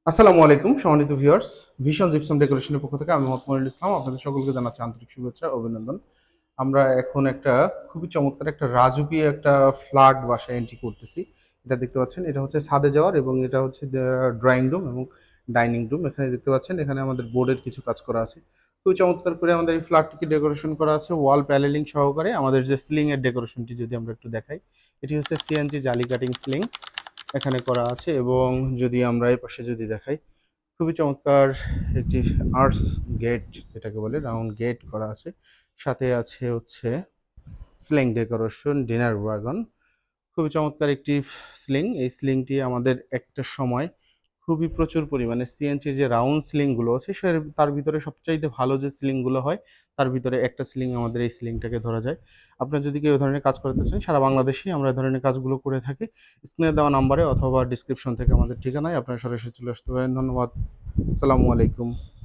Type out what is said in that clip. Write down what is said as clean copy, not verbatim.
আসসালামু আলাইকুম সম্মানিত ভিউয়ার্স। ভিশন জিপসাম ডেকোরেশনের পক্ষ থেকে আমি মোহাম্মদ মনিরুল ইসলাম আপনাদের সকলকে জানাচ্ছি আন্তরিক শুভেচ্ছা ও অভিনন্দন। আমরা এখন একটা খুবই চমৎকার একটা রাজকীয় একটা ফ্ল্যাট বাসায় এন্ট্রি করতেছি। এটা দেখতে পাচ্ছেন, এটা হচ্ছে ছাদে যাওয়ার এবং এটা হচ্ছে ড্রয়িং রুম এবং ডাইনিং রুম। এখানে দেখতে পাচ্ছেন, এখানে আমাদের বোর্ডের কিছু কাজ করা আছে। খুবই চমৎকার করে আমাদের এই ফ্ল্যাটটিকে ডেকোরেশন করা আছে ওয়াল প্যানেলিং সহকারে। আমাদের যে সিলিং এর ডেকোরেশনটি যদি আমরা একটু দেখাই, এটি হচ্ছে সিএনজি জালি কাটিং সিলিং এখানে করা আছে। এবং যদি আমরা এই পাশে যদি দেখাই, খুবই চমৎকার একটি আর্টস গেট, যেটাকে বলে রাউন্ড গেট করা আছে। সাথে আছে হচ্ছে স্লিং ডেকোরেশন ডিনার ওয়াগন। খুবই চমৎকার একটি স্লিং। এই স্লিংটি আমাদের একটা সময় খুবই প্রচুর পরিমাণে সিএনসির যে রাউন্ড স্লিংগুলো আছে তার ভিতরে সবচাইতে ভালো যে স্লিংগুলো হয় তার ভিতরে একটা স্লিং আমাদের এই স্লিংটাকে ধরা যায়। আপনার যদি কেউ এ ধরনের কাজ করতে চান, সারা বাংলাদেশেই আমরা এ ধরনের কাজগুলো করে থাকি। স্ক্রিনে দেওয়া নাম্বারে অথবা ডিসক্রিপশন থেকে আমাদের ঠিকানায় আপনারা সরাসরি চলে আসতে পারেন। ধন্যবাদ। আসসালামু আলাইকুম।